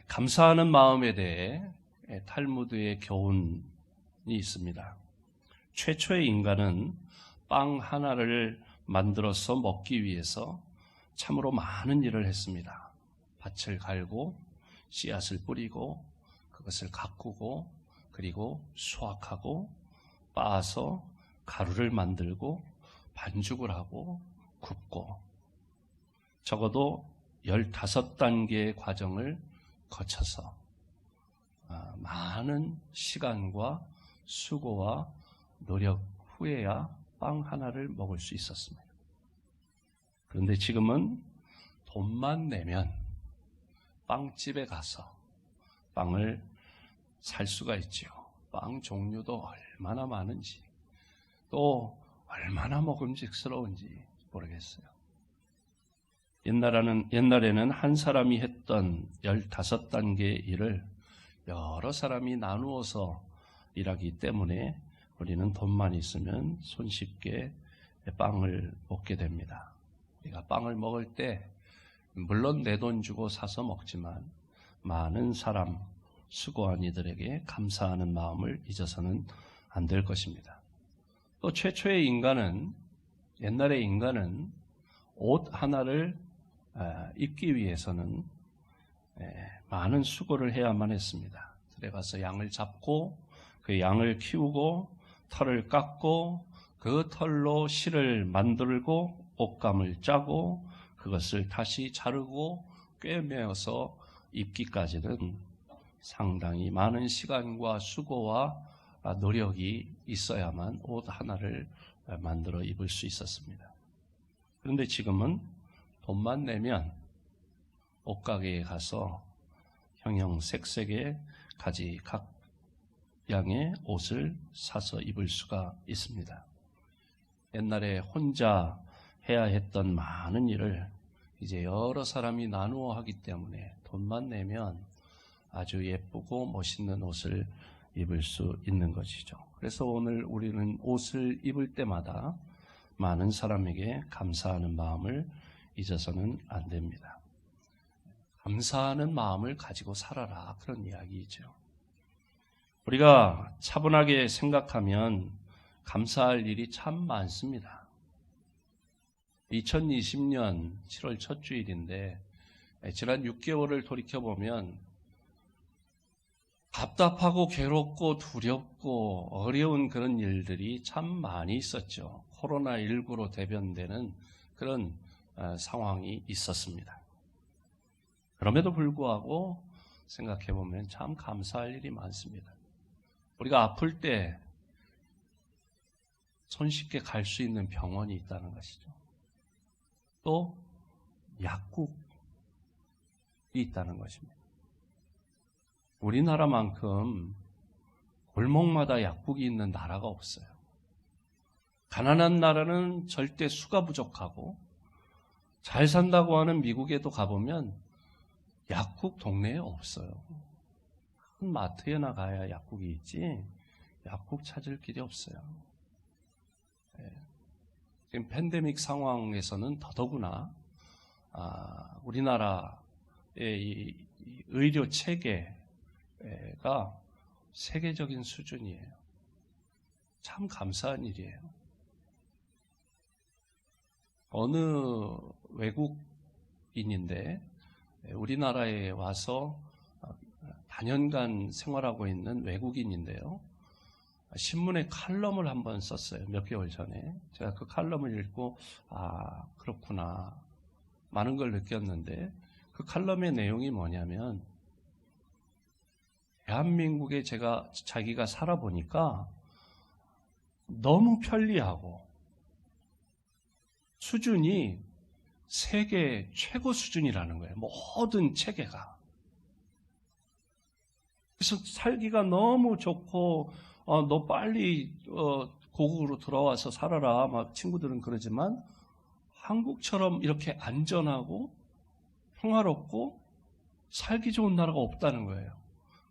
감사하는 마음에 대해 탈무드의 교훈이 있습니다. 최초의 인간은 빵 하나를 만들어서 먹기 위해서 참으로 많은 일을 했습니다. 밭을 갈고 씨앗을 뿌리고 그것을 가꾸고 그리고 수확하고 빻아서 가루를 만들고 반죽을 하고 굽고 적어도 15단계의 과정을 거쳐서 많은 시간과 수고와 노력 후에야 빵 하나를 먹을 수 있었습니다. 그런데 지금은 돈만 내면 빵집에 가서 빵을 살 수가 있지요. 빵 종류도 얼마나 많은지 또 얼마나 먹음직스러운지 모르겠어요. 옛날에는 한 사람이 했던 15단계의 일을 여러 사람이 나누어서 일하기 때문에 우리는 돈만 있으면 손쉽게 빵을 먹게 됩니다. 우리가 빵을 먹을 때 물론 내 돈 주고 사서 먹지만 많은 사람, 수고한 이들에게 감사하는 마음을 잊어서는 안 될 것입니다. 또 최초의 인간은, 옛날의 인간은 옷 하나를 입기 위해서는 많은 수고를 해야만 했습니다. 들에 가서 양을 잡고 그 양을 키우고 털을 깎고 그 털로 실을 만들고 옷감을 짜고 그것을 다시 자르고 꿰매어서 입기까지는 상당히 많은 시간과 수고와 노력이 있어야만 옷 하나를 만들어 입을 수 있었습니다. 그런데 지금은 돈만 내면 옷가게에 가서 형형색색의 가지 각양의 옷을 사서 입을 수가 있습니다. 옛날에 혼자 해야 했던 많은 일을 이제 여러 사람이 나누어 하기 때문에 돈만 내면 아주 예쁘고 멋있는 옷을 입을 수 있는 것이죠. 그래서 오늘 우리는 옷을 입을 때마다 많은 사람에게 감사하는 마음을 잊어서는 안 됩니다. 감사하는 마음을 가지고 살아라, 그런 이야기이죠. 우리가 차분하게 생각하면 감사할 일이 참 많습니다. 2020년 7월 첫 주일인데 지난 6개월을 돌이켜보면 답답하고 괴롭고 두렵고 어려운 그런 일들이 참 많이 있었죠. 코로나19로 대변되는 그런 상황이 있었습니다. 그럼에도 불구하고 생각해보면 참 감사할 일이 많습니다. 우리가 아플 때 손쉽게 갈 수 있는 병원이 있다는 것이죠. 또 약국이 있다는 것입니다. 우리나라만큼 골목마다 약국이 있는 나라가 없어요. 가난한 나라는 절대 수가 부족하고 잘 산다고 하는 미국에도 가보면 약국 동네에 없어요. 큰 마트에 나가야 약국이 있지 약국 찾을 길이 없어요. 지금 팬데믹 상황에서는 더더구나 우리나라의 이 의료 체계가 세계적인 수준이에요. 참 감사한 일이에요. 어느 외국인인데 우리나라에 와서 단연간 생활하고 있는 외국인인데요. 신문에 칼럼을 한번 썼어요. 몇 개월 전에. 제가 그 칼럼을 읽고 그렇구나 많은 걸 느꼈는데 그 칼럼의 내용이 뭐냐면 대한민국에 자기가 살아보니까 너무 편리하고 수준이 세계 최고 수준이라는 거예요. 모든 체계가. 그래서 살기가 너무 좋고 너 빨리 고국으로 돌아와서 살아라. 막 친구들은 그러지만 한국처럼 이렇게 안전하고 평화롭고 살기 좋은 나라가 없다는 거예요.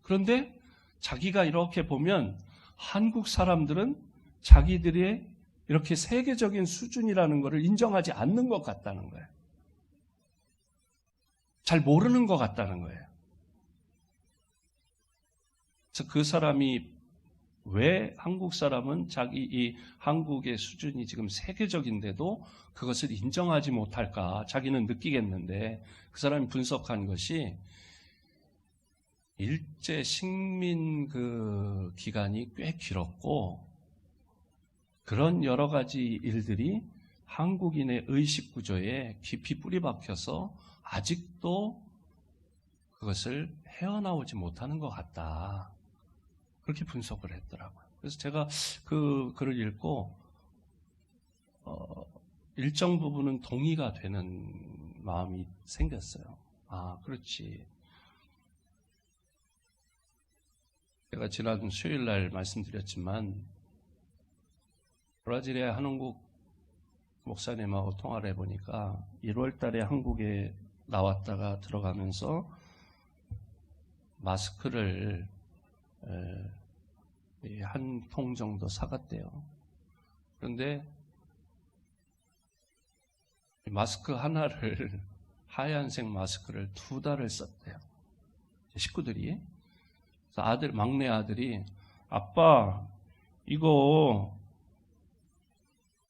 그런데 자기가 이렇게 보면 한국 사람들은 자기들의 이렇게 세계적인 수준이라는 것을 인정하지 않는 것 같다는 거예요. 잘 모르는 것 같다는 거예요. 그래서 그 사람이 왜 한국 사람은 자기 이 한국의 수준이 지금 세계적인데도 그것을 인정하지 못할까 자기는 느끼겠는데, 그 사람이 분석한 것이 일제 식민 그 기간이 꽤 길었고, 그런 여러 가지 일들이 한국인의 의식 구조에 깊이 뿌리 박혀서 아직도 그것을 헤어나오지 못하는 것 같다. 그렇게 분석을 했더라고요. 그래서 제가 그 글을 읽고 일정 부분은 동의가 되는 마음이 생겼어요. 아, 그렇지. 제가 지난 수요일 날 말씀드렸지만 브라질의 한국 목사님하고 통화를 해보니까 1월 달에 한국에 나왔다가 들어가면서 마스크를 한 통 정도 사갔대요. 그런데 마스크 하나를 하얀색 마스크를 2달을 썼대요. 식구들이. 그래서 막내 아들이 아빠 이거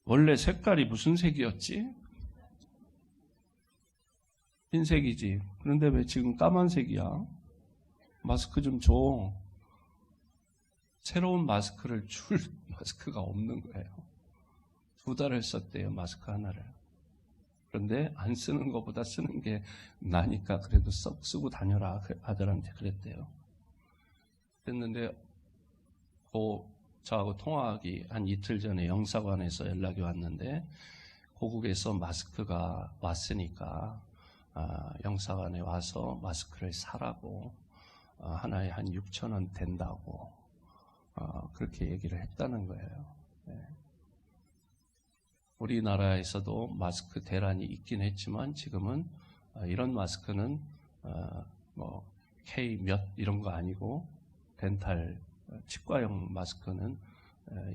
원래 색깔이 무슨 색이었지? 흰색이지. 그런데 왜 지금 까만색이야? 마스크 좀 줘. 새로운 마스크를 줄 마스크가 없는 거예요. 2달을 썼대요, 마스크 하나를. 그런데 안 쓰는 것보다 쓰는 게 나니까 그래도 쓰고 다녀라. 아들한테 그랬대요. 그랬는데 저하고 통화하기 한 이틀 전에 영사관에서 연락이 왔는데, 고국에서 마스크가 왔으니까 영사관에 와서 마스크를 사라고, 하나에 한 6,000원 된다고 그렇게 얘기를 했다는 거예요. 네. 우리나라에서도 마스크 대란이 있긴 했지만 지금은 이런 마스크는 뭐 K 몇 이런 거 아니고 덴탈 치과용 마스크는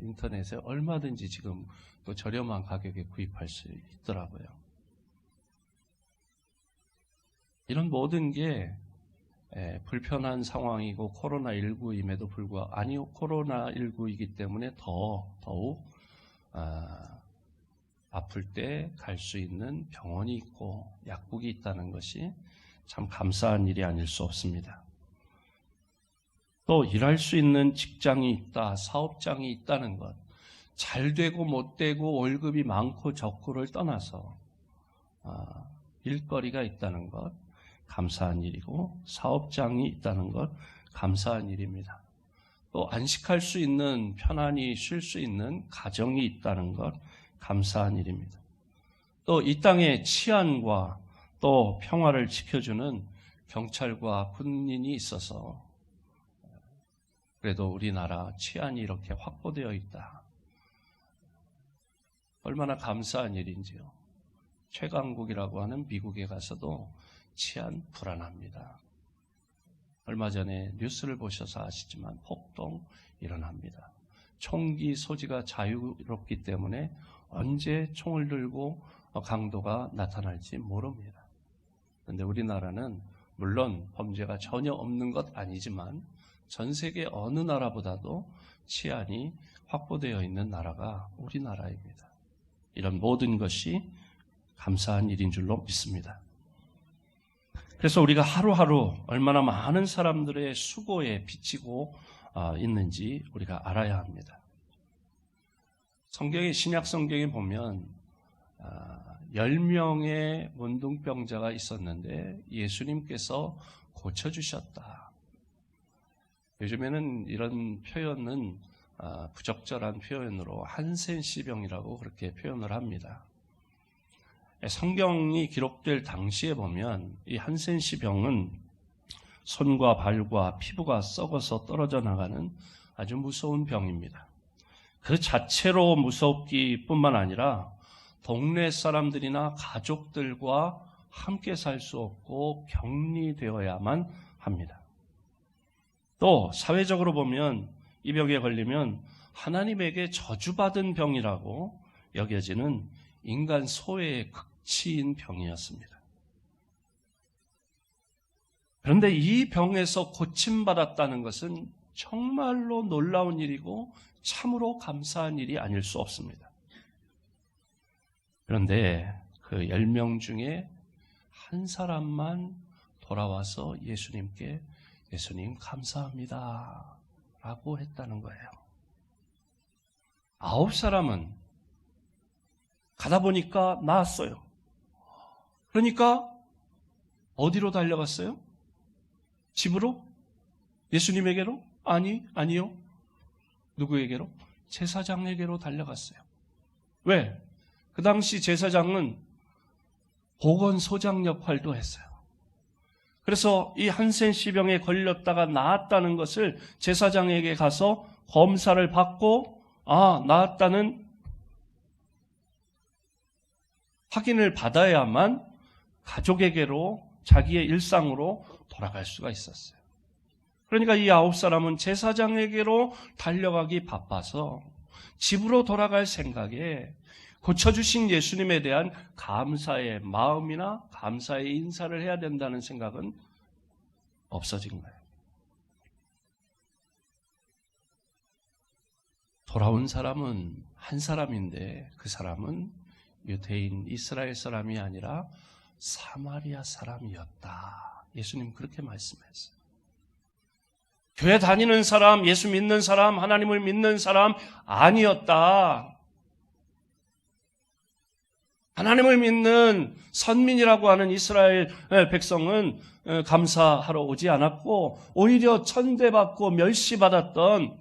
인터넷에 얼마든지 지금 또 저렴한 가격에 구입할 수 있더라고요. 이런 모든 게 불편한 상황이고 코로나19임에도 불구하고, 아니요, 코로나19이기 때문에 더욱 아플 때 갈 수 있는 병원이 있고 약국이 있다는 것이 참 감사한 일이 아닐 수 없습니다. 또 일할 수 있는 직장이 있다, 사업장이 있다는 것, 잘 되고 못 되고 월급이 많고 적고를 떠나서 일거리가 있다는 것 감사한 일이고, 사업장이 있다는 것 감사한 일입니다. 또 안식할 수 있는, 편안히 쉴 수 있는 가정이 있다는 것 감사한 일입니다. 또 이 땅의 치안과 또 평화를 지켜주는 경찰과 군인이 있어서 그래도 우리나라 치안이 이렇게 확보되어 있다. 얼마나 감사한 일인지요. 최강국이라고 하는 미국에 가서도 치안 불안합니다. 얼마 전에 뉴스를 보셔서 아시지만 폭동 일어납니다. 총기 소지가 자유롭기 때문에 언제 총을 들고 강도가 나타날지 모릅니다. 그런데 우리나라는 물론 범죄가 전혀 없는 것 아니지만 전 세계 어느 나라보다도 치안이 확보되어 있는 나라가 우리나라입니다. 이런 모든 것이 감사한 일인 줄로 믿습니다. 그래서 우리가 하루하루 얼마나 많은 사람들의 수고에 비치고 있는지 우리가 알아야 합니다. 성경의 신약 성경에 보면 10명의 문둥병자가 있었는데 예수님께서 고쳐주셨다. 요즘에는 이런 표현은 부적절한 표현으로 한센시병이라고 그렇게 표현을 합니다. 성경이 기록될 당시에 보면 이 한센시병은 손과 발과 피부가 썩어서 떨어져 나가는 아주 무서운 병입니다. 그 자체로 무섭기 뿐만 아니라 동네 사람들이나 가족들과 함께 살 수 없고 격리되어야만 합니다. 또 사회적으로 보면 이 병에 걸리면 하나님에게 저주받은 병이라고 여겨지는 인간 소외의 극치인 병이었습니다. 그런데 이 병에서 고침받았다는 것은 정말로 놀라운 일이고 참으로 감사한 일이 아닐 수 없습니다. 그런데 그 10명 중에 한 사람만 돌아와서 예수님께 예수님 감사합니다 라고 했다는 거예요. 9사람은 가다 보니까 나았어요. 그러니까 어디로 달려갔어요? 집으로? 예수님에게로? 아니요. 누구에게로? 제사장에게로 달려갔어요. 왜? 그 당시 제사장은 보건소장 역할도 했어요. 그래서 이 한센시병에 걸렸다가 나았다는 것을 제사장에게 가서 검사를 받고 나았다는 확인을 받아야만 가족에게로 자기의 일상으로 돌아갈 수가 있었어요. 그러니까 이 9사람은 제사장에게로 달려가기 바빠서 집으로 돌아갈 생각에 고쳐주신 예수님에 대한 감사의 마음이나 감사의 인사를 해야 된다는 생각은 없어진 거예요. 돌아온 사람은 한 사람인데 그 사람은 유대인 이스라엘 사람이 아니라 사마리아 사람이었다. 예수님 그렇게 말씀했어요. 교회 다니는 사람, 예수 믿는 사람, 하나님을 믿는 사람 아니었다. 하나님을 믿는 선민이라고 하는 이스라엘 백성은 감사하러 오지 않았고 오히려 천대받고 멸시받았던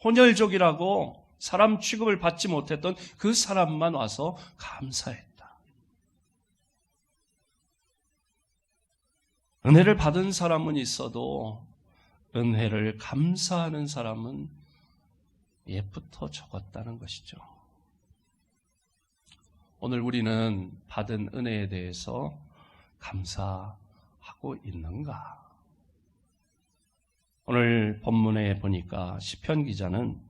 혼혈족이라고 사람 취급을 받지 못했던 그 사람만 와서 감사했다. 은혜를 받은 사람은 있어도 은혜를 감사하는 사람은 옛부터 적었다는 것이죠. 오늘 우리는 받은 은혜에 대해서 감사하고 있는가? 오늘 본문에 보니까 시편 기자는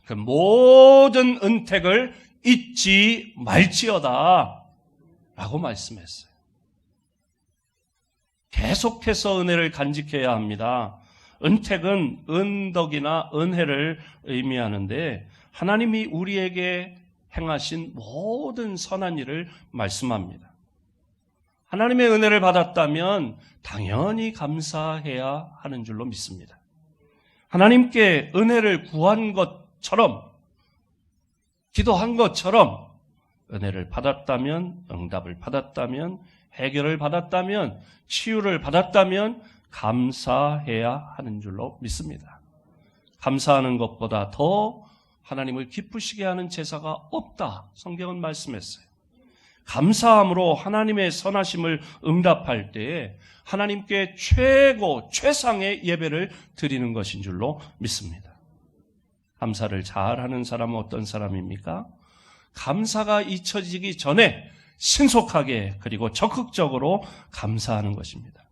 그 모든 은택을 잊지 말지어다 라고 말씀했어요. 계속해서 은혜를 간직해야 합니다. 은택은 은덕이나 은혜를 의미하는데 하나님이 우리에게 행하신 모든 선한 일을 말씀합니다. 하나님의 은혜를 받았다면 당연히 감사해야 하는 줄로 믿습니다. 하나님께 은혜를 구한 것처럼, 기도한 것처럼 은혜를 받았다면, 응답을 받았다면, 해결을 받았다면, 치유를 받았다면 감사해야 하는 줄로 믿습니다. 감사하는 것보다 더 하나님을 기쁘시게 하는 제사가 없다. 성경은 말씀했어요. 감사함으로 하나님의 선하심을 응답할 때에 하나님께 최상의 예배를 드리는 것인 줄로 믿습니다. 감사를 잘하는 사람은 어떤 사람입니까? 감사가 잊혀지기 전에 신속하게 그리고 적극적으로 감사하는 것입니다.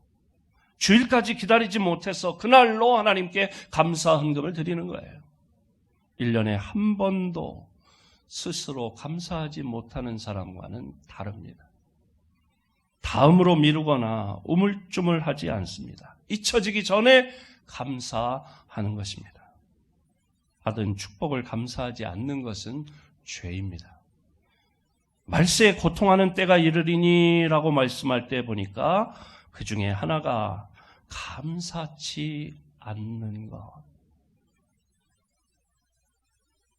주일까지 기다리지 못해서 그날로 하나님께 감사 헌금을 드리는 거예요. 1년에 한 번도 스스로 감사하지 못하는 사람과는 다릅니다. 다음으로 미루거나 우물쭈물하지 않습니다. 잊혀지기 전에 감사하는 것입니다. 받은 축복을 감사하지 않는 것은 죄입니다. 말세에 고통하는 때가 이르리니라고 말씀할 때 보니까 그 중에 하나가 감사치 않는 것.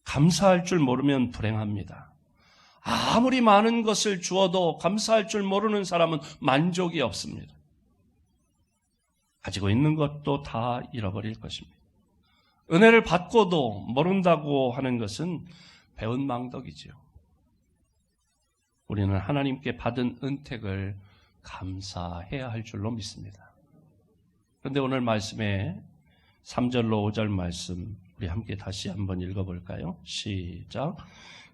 감사할 줄 모르면 불행합니다. 아무리 많은 것을 주어도 감사할 줄 모르는 사람은 만족이 없습니다. 가지고 있는 것도 다 잃어버릴 것입니다. 은혜를 받고도 모른다고 하는 것은 배운 망덕이지요. 우리는 하나님께 받은 은택을 감사해야 할 줄로 믿습니다. 그런데 오늘 말씀에 3절로 5절 말씀 우리 함께 다시 한번 읽어볼까요? 시작.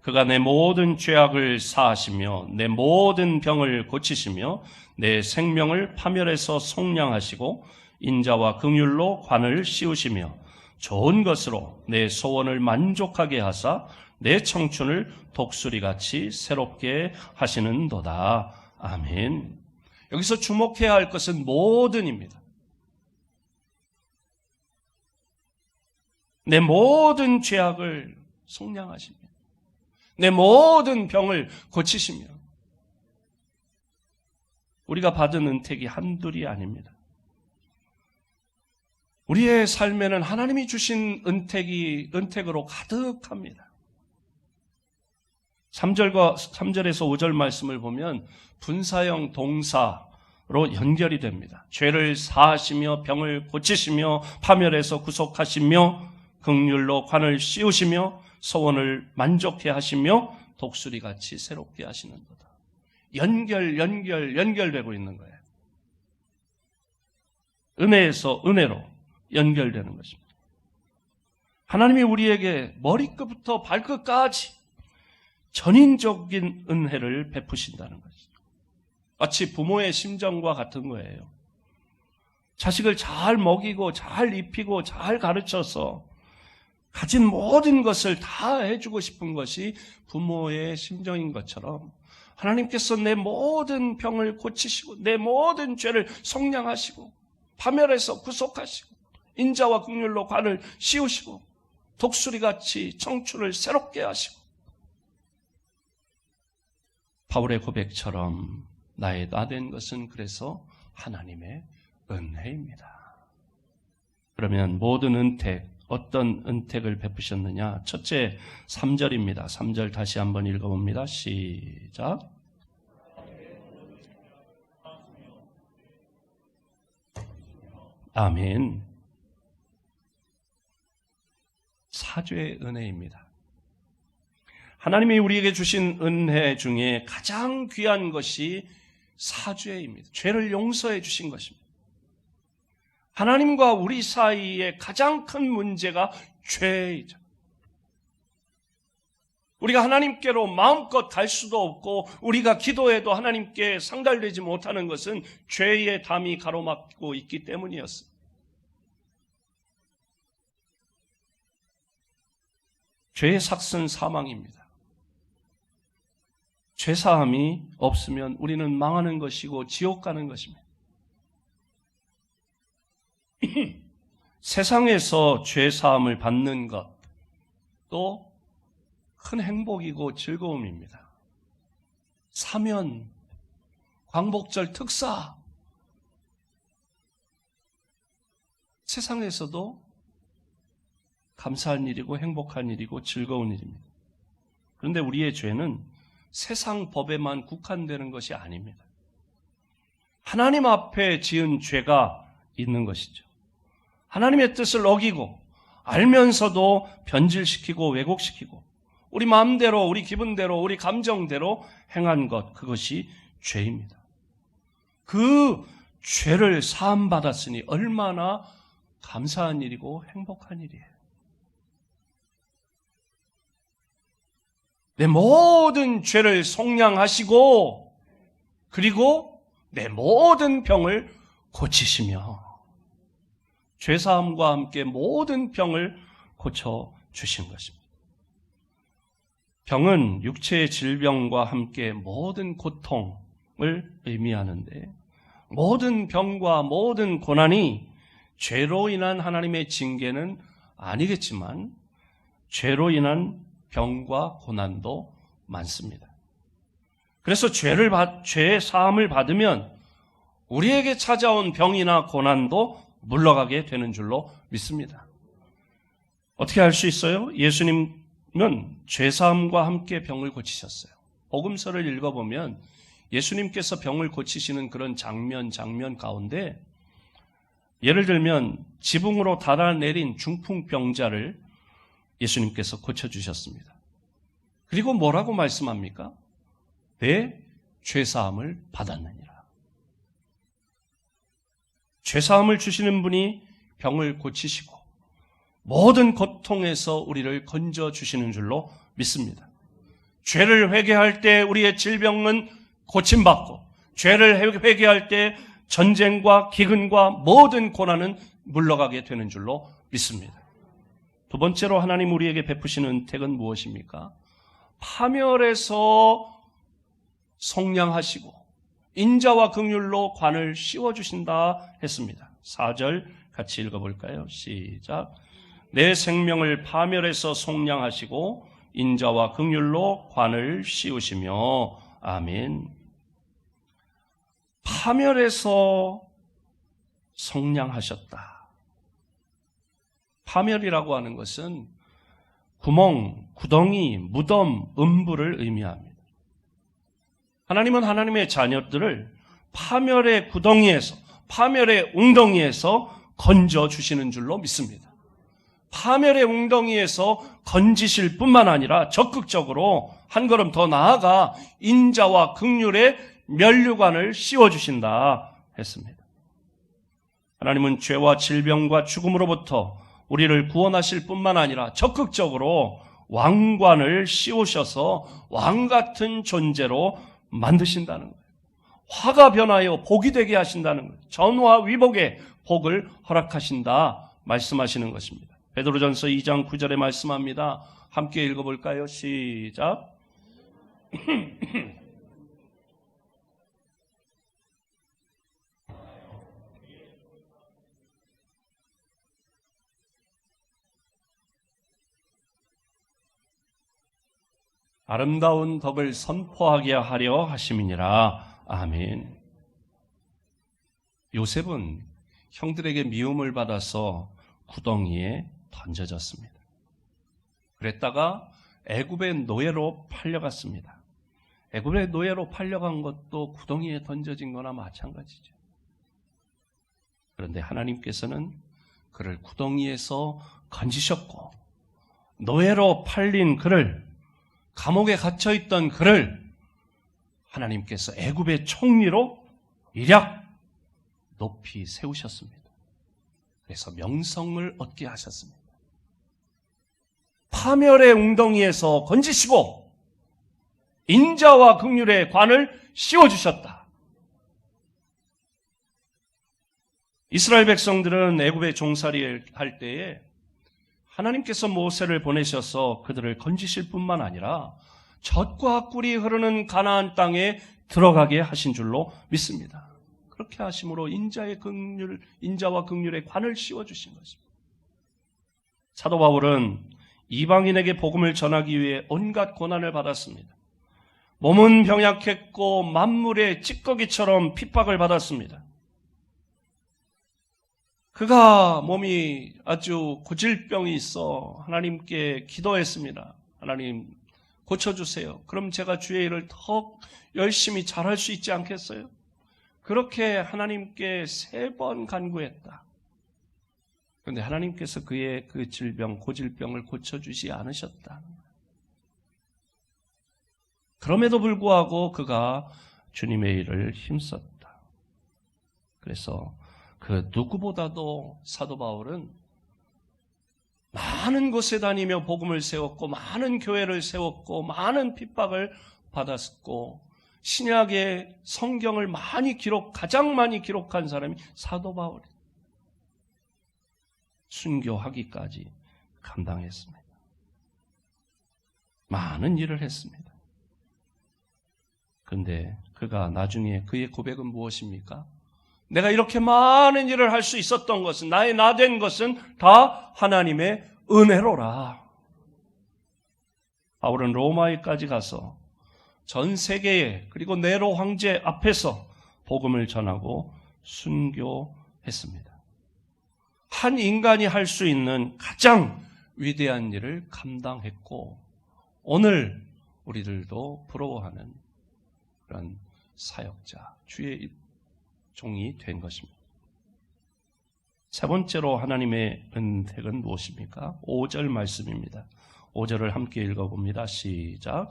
그가 내 모든 죄악을 사하시며 내 모든 병을 고치시며 내 생명을 파멸해서 속량하시고 인자와 긍휼로 관을 씌우시며 좋은 것으로 내 소원을 만족하게 하사 내 청춘을 독수리같이 새롭게 하시는도다. 아멘. 여기서 주목해야 할 것은 모든입니다. 내 모든 죄악을 속량하시며 내 모든 병을 고치시며 우리가 받은 은택이 한둘이 아닙니다. 우리의 삶에는 하나님이 주신 은택으로 가득합니다. 3절에서 5절 말씀을 보면 분사형 동사로 연결이 됩니다. 죄를 사하시며 병을 고치시며 파멸해서 구속하시며 긍휼로 관을 씌우시며 소원을 만족해 하시며 독수리같이 새롭게 하시는 거다. 연결되고 있는 거예요. 은혜에서 은혜로 연결되는 것입니다. 하나님이 우리에게 머리끝부터 발끝까지 전인적인 은혜를 베푸신다는 것이죠. 마치 부모의 심정과 같은 거예요. 자식을 잘 먹이고 잘 입히고 잘 가르쳐서 가진 모든 것을 다 해주고 싶은 것이 부모의 심정인 것처럼 하나님께서 내 모든 병을 고치시고 내 모든 죄를 속량하시고 파멸해서 구속하시고 인자와 긍휼로 관을 씌우시고 독수리같이 청춘을 새롭게 하시고 바울의 고백처럼 나의 나된 것은 그래서 하나님의 은혜입니다. 그러면 모든 은택, 어떤 은택을 베푸셨느냐? 첫째 3절입니다. 3절 다시 한번 읽어봅니다. 시작. 아멘. 사죄의 은혜입니다. 하나님이 우리에게 주신 은혜 중에 가장 귀한 것이 사죄입니다. 죄를 용서해 주신 것입니다. 하나님과 우리 사이에 가장 큰 문제가 죄이죠. 우리가 하나님께로 마음껏 갈 수도 없고 우리가 기도해도 하나님께 상달되지 못하는 것은 죄의 담이 가로막고 있기 때문이었습니다. 죄의 삭은 사망입니다. 죄사함이 없으면 우리는 망하는 것이고 지옥 가는 것입니다. 세상에서 죄사함을 받는 것도 큰 행복이고 즐거움입니다. 사면, 광복절 특사, 세상에서도 감사한 일이고 행복한 일이고 즐거운 일입니다. 그런데 우리의 죄는 세상 법에만 국한되는 것이 아닙니다. 하나님 앞에 지은 죄가 있는 것이죠. 하나님의 뜻을 어기고 알면서도 변질시키고 왜곡시키고 우리 마음대로, 우리 기분대로, 우리 감정대로 행한 것, 그것이 죄입니다. 그 죄를 사함받았으니 얼마나 감사한 일이고 행복한 일이에요. 내 모든 죄를 속량하시고 그리고 내 모든 병을 고치시며 죄사함과 함께 모든 병을 고쳐주신 것입니다. 병은 육체의 질병과 함께 모든 고통을 의미하는데 모든 병과 모든 고난이 죄로 인한 하나님의 징계는 아니겠지만 죄로 인한 병과 고난도 많습니다. 그래서 죄의 사함을 받으면 우리에게 찾아온 병이나 고난도 물러가게 되는 줄로 믿습니다. 어떻게 할 수 있어요? 예수님은 죄사함과 함께 병을 고치셨어요. 복음서를 읽어보면 예수님께서 병을 고치시는 그런 장면 가운데 예를 들면 지붕으로 달아내린 중풍병자를 예수님께서 고쳐주셨습니다. 그리고 뭐라고 말씀합니까? 내 죄사함을 받았느니라. 죄사함을 주시는 분이 병을 고치시고 모든 고통에서 우리를 건져주시는 줄로 믿습니다. 죄를 회개할 때 우리의 질병은 고침받고 죄를 회개할 때 전쟁과 기근과 모든 고난은 물러가게 되는 줄로 믿습니다. 두 번째로 하나님 우리에게 베푸시는 은택은 무엇입니까? 파멸해서 속량하시고 인자와 긍휼로 관을 씌워주신다 했습니다. 4절 같이 읽어볼까요? 시작. 내 생명을 파멸해서 속량하시고 인자와 긍휼로 관을 씌우시며. 아멘. 파멸해서 속량하셨다. 파멸이라고 하는 것은 구멍, 구덩이, 무덤, 음부를 의미합니다. 하나님은 하나님의 자녀들을 파멸의 구덩이에서, 파멸의 웅덩이에서 건져주시는 줄로 믿습니다. 파멸의 웅덩이에서 건지실 뿐만 아니라 적극적으로 한 걸음 더 나아가 인자와 긍휼의 면류관을 씌워주신다 했습니다. 하나님은 죄와 질병과 죽음으로부터 우리를 구원하실 뿐만 아니라 적극적으로 왕관을 씌우셔서 왕같은 존재로 만드신다는 거예요. 화가 변하여 복이 되게 하신다는 거예요. 전화 위복의 복을 허락하신다 말씀하시는 것입니다. 베드로전서 2장 9절에 말씀합니다. 함께 읽어볼까요? 시작. 아름다운 덕을 선포하게 하려 하심이니라. 아멘. 요셉은 형들에게 미움을 받아서 구덩이에 던져졌습니다. 그랬다가 애굽의 노예로 팔려갔습니다. 애굽의 노예로 팔려간 것도 구덩이에 던져진 거나 마찬가지죠. 그런데 하나님께서는 그를 구덩이에서 건지셨고, 노예로 팔린 그를, 감옥에 갇혀있던 그를 하나님께서 애굽의 총리로 일약 높이 세우셨습니다. 그래서 명성을 얻게 하셨습니다. 파멸의 웅덩이에서 건지시고 인자와 긍휼의 관을 씌워주셨다. 이스라엘 백성들은 애굽의 종살이를 할 때에 하나님께서 모세를 보내셔서 그들을 건지실 뿐만 아니라 젖과 꿀이 흐르는 가나안 땅에 들어가게 하신 줄로 믿습니다. 그렇게 하심으로 인자와 긍휼의 관을 씌워주신 것입니다. 사도 바울은 이방인에게 복음을 전하기 위해 온갖 고난을 받았습니다. 몸은 병약했고 만물의 찌꺼기처럼 핍박을 받았습니다. 그가 몸이 아주 고질병이 있어 하나님께 기도했습니다. 하나님 고쳐주세요. 그럼 제가 주의 일을 더 열심히 잘할 수 있지 않겠어요? 그렇게 하나님께 3번 간구했다. 그런데 하나님께서 그의 그 질병, 고질병을 고쳐주지 않으셨다. 그럼에도 불구하고 그가 주님의 일을 힘썼다. 그래서 그 누구보다도 사도 바울은 많은 곳에 다니며 복음을 세웠고 많은 교회를 세웠고 많은 핍박을 받았고 신약의 성경을 가장 많이 기록한 사람이 사도 바울이에요. 순교하기까지 감당했습니다. 많은 일을 했습니다. 그런데 그가 나중에 그의 고백은 무엇입니까? 내가 이렇게 많은 일을 할 수 있었던 것은, 나의 나된 것은 다 하나님의 은혜로라. 바울은 로마에까지 가서 전 세계에, 그리고 네로 황제 앞에서 복음을 전하고 순교했습니다. 한 인간이 할 수 있는 가장 위대한 일을 감당했고, 오늘 우리들도 부러워하는 그런 사역자, 주의 종이 된 것입니다. 세 번째로 하나님의 은택은 무엇입니까? 5절 말씀입니다. 5절을 함께 읽어봅니다. 시작.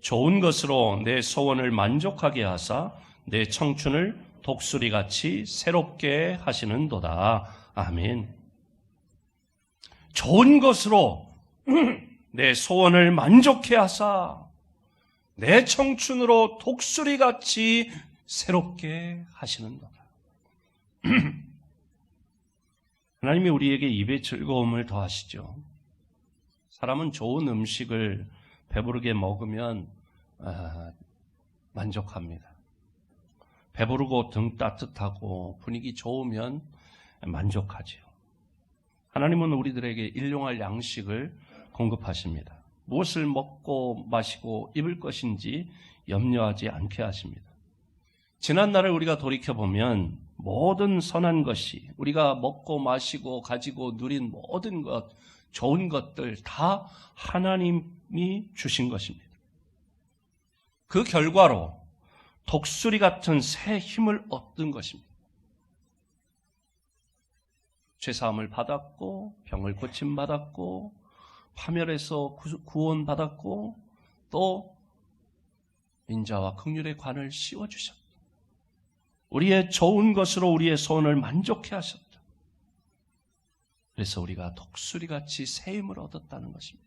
좋은 것으로 내 소원을 만족하게 하사 내 청춘을 독수리같이 새롭게 하시는도다. 아멘. 좋은 것으로 내 소원을 만족해 하사 내 청춘으로 독수리같이 새롭게 하시는도다. 하나님이 우리에게 입의 즐거움을 더하시죠. 사람은 좋은 음식을 배부르게 먹으면 만족합니다. 배부르고 등 따뜻하고 분위기 좋으면 만족하죠. 하나님은 우리들에게 일용할 양식을 공급하십니다. 무엇을 먹고 마시고 입을 것인지 염려하지 않게 하십니다. 지난날을 우리가 돌이켜보면 모든 선한 것이 우리가 먹고 마시고 가지고 누린 모든 것, 좋은 것들 다 하나님이 주신 것입니다. 그 결과로 독수리 같은 새 힘을 얻은 것입니다. 죄사함을 받았고 병을 고침받았고 파멸에서 구원받았고 또 인자와 긍휼의 관을 씌워주셨다. 우리의 좋은 것으로 우리의 소원을 만족해 하셨다. 그래서 우리가 독수리같이 새 힘을 얻었다는 것입니다.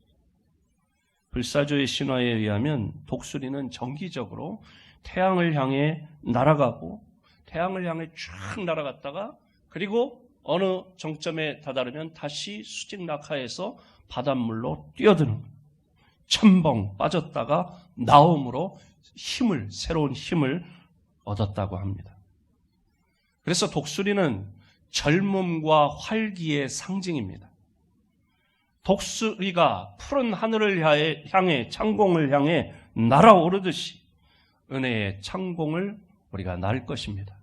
불사조의 신화에 의하면 독수리는 정기적으로 태양을 향해 날아가고 태양을 향해 쭉 날아갔다가 그리고 어느 정점에 다다르면 다시 수직 낙하해서 바닷물로 뛰어드는 거예요. 첨벙 빠졌다가 나옴으로 새로운 힘을 얻었다고 합니다. 그래서 독수리는 젊음과 활기의 상징입니다. 독수리가 푸른 하늘을 향해 창공을 향해 날아오르듯이 은혜의 창공을 우리가 날 것입니다.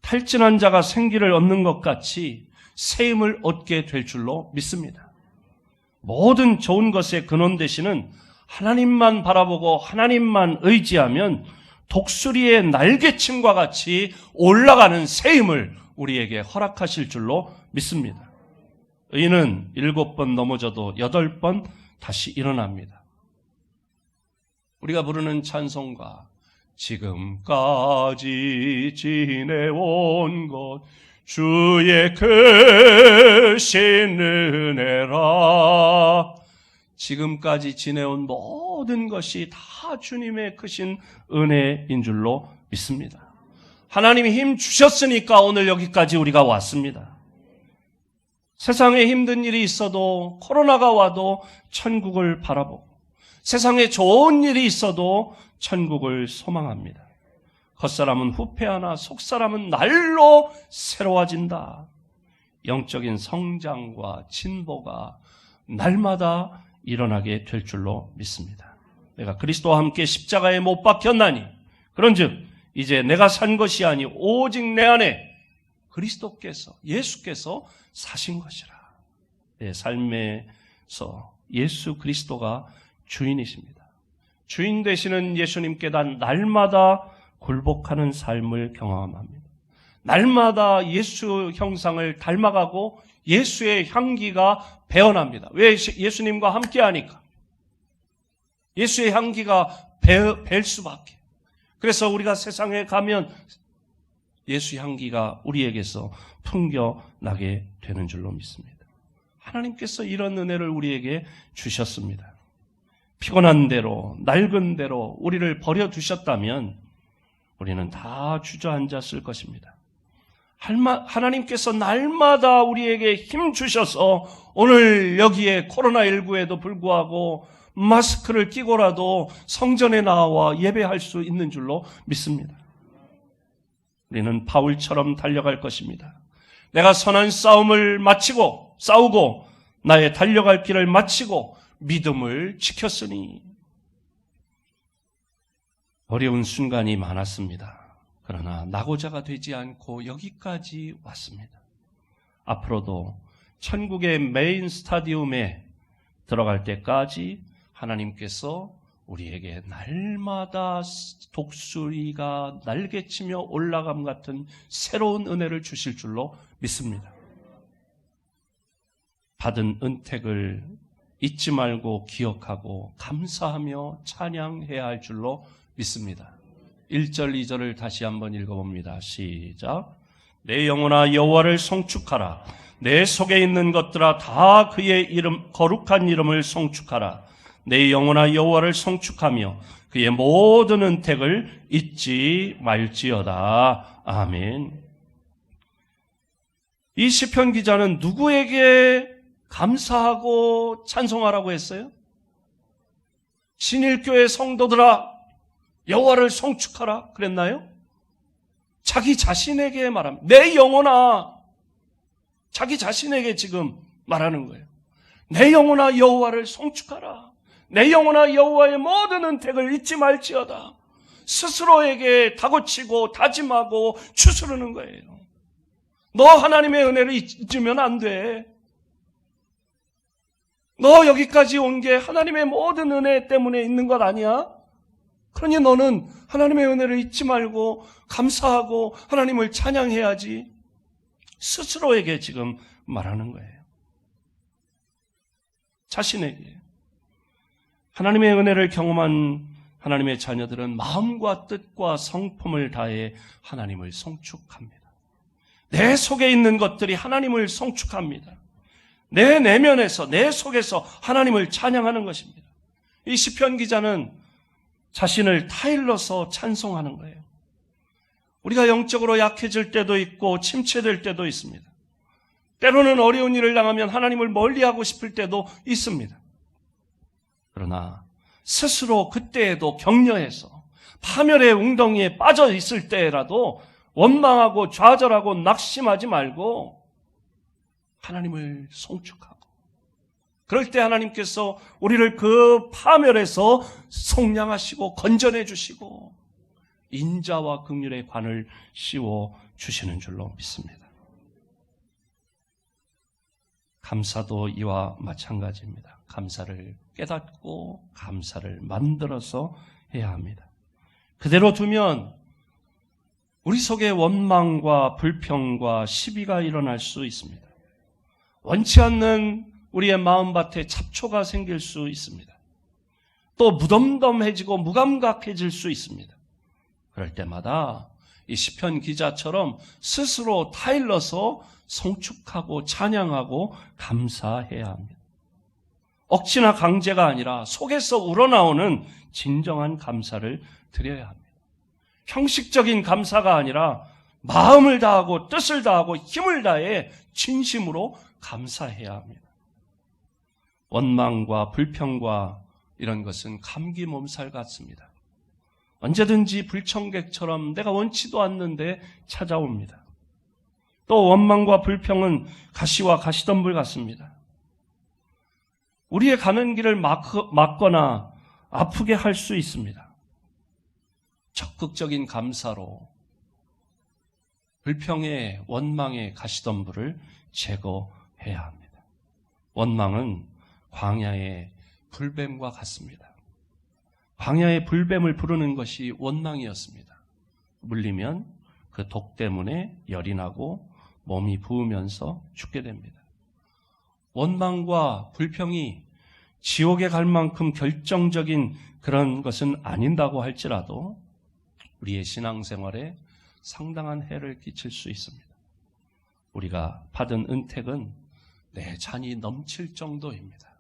탈진한 자가 생기를 얻는 것 같이 새 힘을 얻게 될 줄로 믿습니다. 모든 좋은 것의 근원 되시는 하나님만 바라보고 하나님만 의지하면 독수리의 날개침과 같이 올라가는 새 힘을 우리에게 허락하실 줄로 믿습니다. 의인은 7번 넘어져도 8번 다시 일어납니다. 우리가 부르는 찬송가 지금까지 지내온 것 주의 크신 은혜라. 지금까지 지내온 모든 것이 다 주님의 크신 은혜인 줄로 믿습니다. 하나님이 힘 주셨으니까 오늘 여기까지 우리가 왔습니다. 세상에 힘든 일이 있어도 코로나가 와도 천국을 바라보고 세상에 좋은 일이 있어도 천국을 소망합니다. 겉사람은 후패하나 속사람은 날로 새로워진다. 영적인 성장과 진보가 날마다 일어나게 될 줄로 믿습니다. 내가 그리스도와 함께 십자가에 못 박혔나니 그런즉 이제 내가 산 것이 아니 오직 내 안에 그리스도께서 예수께서 사신 것이라. 내 삶에서 예수 그리스도가 주인이십니다. 주인 되시는 예수님께 난 날마다 굴복하는 삶을 경험합니다. 날마다 예수 형상을 닮아가고 예수의 향기가 배어납니다. 왜? 예수님과 함께하니까. 예수의 향기가 뵐 수밖에. 그래서 우리가 세상에 가면 예수 향기가 우리에게서 풍겨나게 되는 줄로 믿습니다. 하나님께서 이런 은혜를 우리에게 주셨습니다. 피곤한 대로 낡은 대로 우리를 버려두셨다면 우리는 다 주저앉았을 것입니다. 하나님께서 날마다 우리에게 힘 주셔서 오늘 여기에 코로나19에도 불구하고 마스크를 끼고라도 성전에 나와 예배할 수 있는 줄로 믿습니다. 우리는 바울처럼 달려갈 것입니다. 내가 선한 싸움을 싸우고 나의 달려갈 길을 마치고 믿음을 지켰으니. 어려운 순간이 많았습니다. 그러나 낙오자가 되지 않고 여기까지 왔습니다. 앞으로도 천국의 메인 스타디움에 들어갈 때까지 하나님께서 우리에게 날마다 독수리가 날개치며 올라감 같은 새로운 은혜를 주실 줄로 믿습니다. 받은 은택을 잊지 말고 기억하고 감사하며 찬양해야 할 줄로 믿습니다. 1절, 2절을 다시 한번 읽어봅니다. 시작. 내 영혼아 여호와를 송축하라. 내 속에 있는 것들아 다 그의 이름 거룩한 이름을 송축하라. 내 영혼아 여호와를 송축하며 그의 모든 은택을 잊지 말지어다. 아멘. 이 시편 기자는 누구에게 감사하고 찬송하라고 했어요? 신일교회 성도들아 여호와를 송축하라 그랬나요? 자기 자신에게 말합니다. 내 영혼아 자기 자신에게 지금 말하는 거예요. 내 영혼아 여호와를 송축하라. 내 영혼아 여호와의 모든 은택을 잊지 말지어다. 스스로에게 다그치고 다짐하고 추스르는 거예요. 너 하나님의 은혜를 잊으면 안 돼. 너 여기까지 온 게 하나님의 모든 은혜 때문에 있는 것 아니야? 그러니 너는 하나님의 은혜를 잊지 말고 감사하고 하나님을 찬양해야지. 스스로에게 지금 말하는 거예요. 자신에게. 하나님의 은혜를 경험한 하나님의 자녀들은 마음과 뜻과 성품을 다해 하나님을 송축합니다. 내 속에 있는 것들이 하나님을 송축합니다. 내 내면에서, 내 속에서 하나님을 찬양하는 것입니다. 이 시편 기자는 자신을 타일러서 찬송하는 거예요. 우리가 영적으로 약해질 때도 있고 침체될 때도 있습니다. 때로는 어려운 일을 당하면 하나님을 멀리하고 싶을 때도 있습니다. 그러나 스스로 그때에도 격려해서 파멸의 웅덩이에 빠져 있을 때라도 원망하고 좌절하고 낙심하지 말고 하나님을 송축하고, 그럴 때 하나님께서 우리를 그 파멸에서 속량하시고 건져내 주시고 인자와 긍휼의 관을 씌워 주시는 줄로 믿습니다. 감사도 이와 마찬가지입니다. 감사를 깨닫고 감사를 만들어서 해야 합니다. 그대로 두면 우리 속에 원망과 불평과 시비가 일어날 수 있습니다. 원치 않는 우리의 마음밭에 잡초가 생길 수 있습니다. 또 무덤덤해지고 무감각해질 수 있습니다. 그럴 때마다 이 시편 기자처럼 스스로 타일러서 송축하고 찬양하고 감사해야 합니다. 억지나 강제가 아니라 속에서 우러나오는 진정한 감사를 드려야 합니다. 형식적인 감사가 아니라 마음을 다하고 뜻을 다하고 힘을 다해 진심으로 감사해야 합니다. 원망과 불평과 이런 것은 감기 몸살 같습니다. 언제든지 불청객처럼 내가 원치도 않는데 찾아옵니다. 또 원망과 불평은 가시와 가시덤불 같습니다. 우리의 가는 길을 막거나 아프게 할 수 있습니다. 적극적인 감사로 불평의 원망의 가시덤불을 제거해야 합니다. 원망은 광야의 불뱀과 같습니다. 광야의 불뱀을 부르는 것이 원망이었습니다. 물리면 그 독 때문에 열이 나고 몸이 부으면서 죽게 됩니다. 원망과 불평이 지옥에 갈 만큼 결정적인 그런 것은 아닌다고 할지라도 우리의 신앙생활에 상당한 해를 끼칠 수 있습니다. 우리가 받은 은택은 내 잔이 넘칠 정도입니다.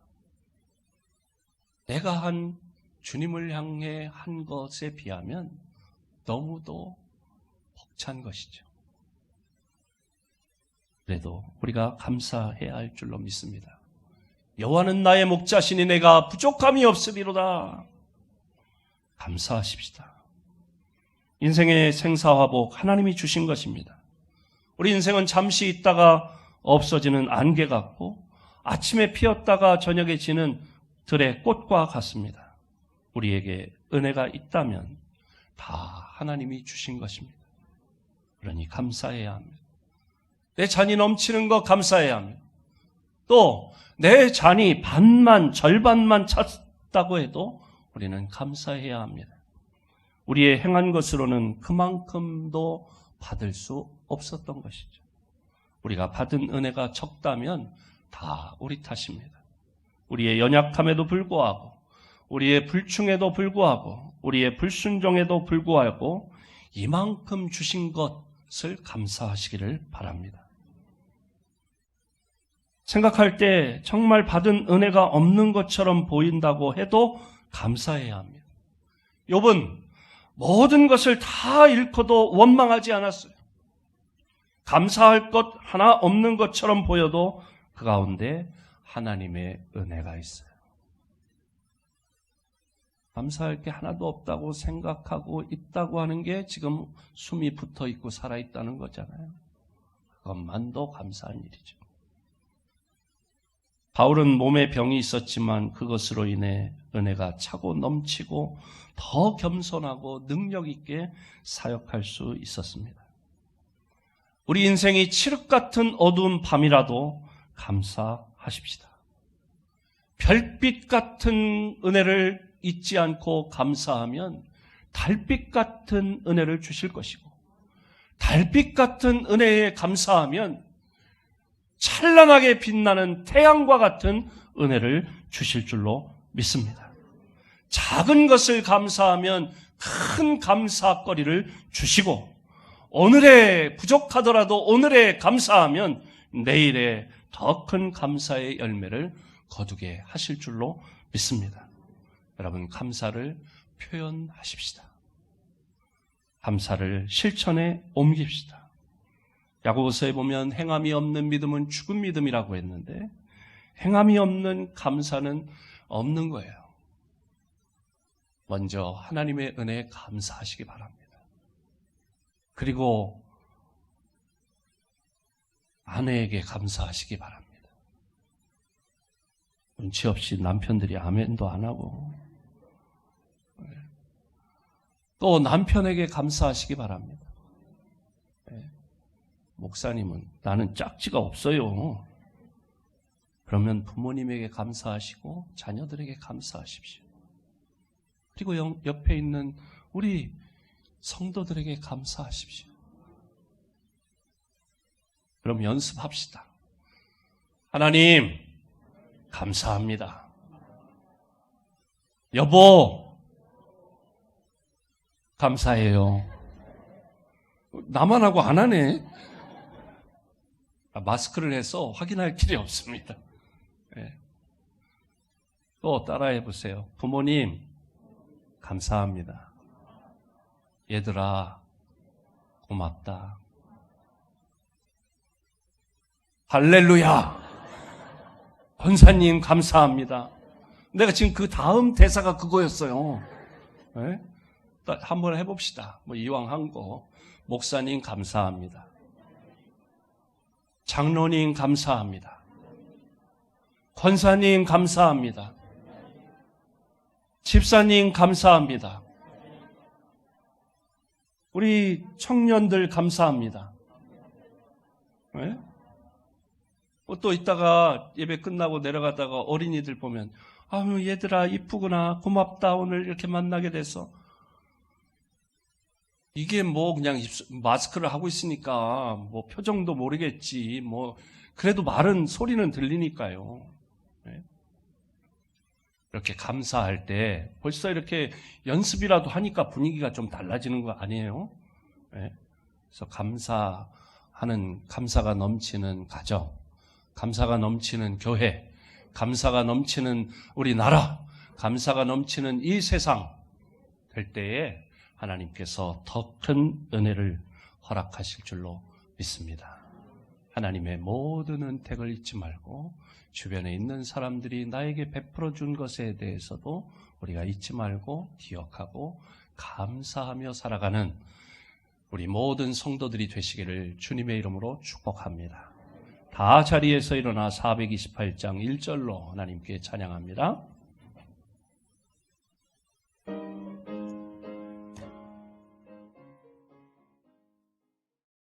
내가 한 주님을 향해 한 것에 비하면 너무도 벅찬 것이죠. 그래도 우리가 감사해야 할 줄로 믿습니다. 여호와는 나의 목자시니 내가 부족함이 없으리로다. 감사하십시다. 인생의 생사화복 하나님이 주신 것입니다. 우리 인생은 잠시 있다가 없어지는 안개 같고 아침에 피었다가 저녁에 지는 들의 꽃과 같습니다. 우리에게 은혜가 있다면 다 하나님이 주신 것입니다. 그러니 감사해야 합니다. 내 잔이 넘치는 것 감사해야 합니다. 또 내 잔이 반만 절반만 찼다고 해도 우리는 감사해야 합니다. 우리의 행한 것으로는 그만큼도 받을 수 없었던 것이죠. 우리가 받은 은혜가 적다면 다 우리 탓입니다. 우리의 연약함에도 불구하고, 우리의 불충에도 불구하고, 우리의 불순종에도 불구하고 이만큼 주신 것을 감사하시기를 바랍니다. 생각할 때 정말 받은 은혜가 없는 것처럼 보인다고 해도 감사해야 합니다. 욥은 모든 것을 다 잃고도 원망하지 않았어요. 감사할 것 하나 없는 것처럼 보여도 그 가운데 하나님의 은혜가 있어요. 감사할 게 하나도 없다고 생각하고 있다고 하는 게 지금 숨이 붙어 있고 살아있다는 거잖아요. 그것만도 감사한 일이죠. 바울은 몸에 병이 있었지만 그것으로 인해 은혜가 차고 넘치고 더 겸손하고 능력 있게 사역할 수 있었습니다. 우리 인생이 칠흑 같은 어두운 밤이라도 감사하십시다. 별빛 같은 은혜를 잊지 않고 감사하면 달빛 같은 은혜를 주실 것이고, 달빛 같은 은혜에 감사하면 찬란하게 빛나는 태양과 같은 은혜를 주실 줄로 믿습니다. 작은 것을 감사하면 큰 감사거리를 주시고, 오늘에 부족하더라도 오늘에 감사하면 내일에 더 큰 감사의 열매를 거두게 하실 줄로 믿습니다. 여러분, 감사를 표현하십시다. 감사를 실천에 옮깁시다. 야고보서에 보면 행함이 없는 믿음은 죽은 믿음이라고 했는데, 행함이 없는 감사는 없는 거예요. 먼저 하나님의 은혜에 감사하시기 바랍니다. 그리고 아내에게 감사하시기 바랍니다. 눈치 없이 남편들이 아멘도 안 하고, 또 남편에게 감사하시기 바랍니다. 목사님은 나는 짝지가 없어요. 그러면 부모님에게 감사하시고 자녀들에게 감사하십시오. 그리고 옆에 있는 우리 성도들에게 감사하십시오. 그럼 연습합시다. 하나님, 감사합니다. 여보, 감사해요. 나만 하고 안 하네. 마스크를 해서 확인할 길이 없습니다. 네. 또 따라해 보세요. 부모님, 감사합니다. 얘들아, 고맙다. 할렐루야. 권사님, 감사합니다. 내가 지금 그 다음 대사가 그거였어요. 네? 한번 해봅시다. 이왕 한 거. 목사님, 감사합니다. 장로님, 감사합니다. 권사님, 감사합니다. 집사님, 감사합니다. 우리 청년들, 감사합니다. 네? 또 이따가 예배 끝나고 내려가다가 어린이들 보면, 아유, 얘들아, 이쁘구나. 고맙다. 오늘 이렇게 만나게 돼서. 이게 그냥 마스크를 하고 있으니까 표정도 모르겠지. 그래도 말은, 소리는 들리니까요. 네? 이렇게 감사할 때 벌써 이렇게 연습이라도 하니까 분위기가 좀 달라지는 거 아니에요? 네? 그래서 감사가 넘치는 가정, 감사가 넘치는 교회, 감사가 넘치는 우리 나라, 감사가 넘치는 이 세상 될 때에 하나님께서 더 큰 은혜를 허락하실 줄로 믿습니다. 하나님의 모든 은택을 잊지 말고 주변에 있는 사람들이 나에게 베풀어 준 것에 대해서도 우리가 잊지 말고 기억하고 감사하며 살아가는 우리 모든 성도들이 되시기를 주님의 이름으로 축복합니다. 다 자리에서 일어나 428장 1절로 하나님께 찬양합니다.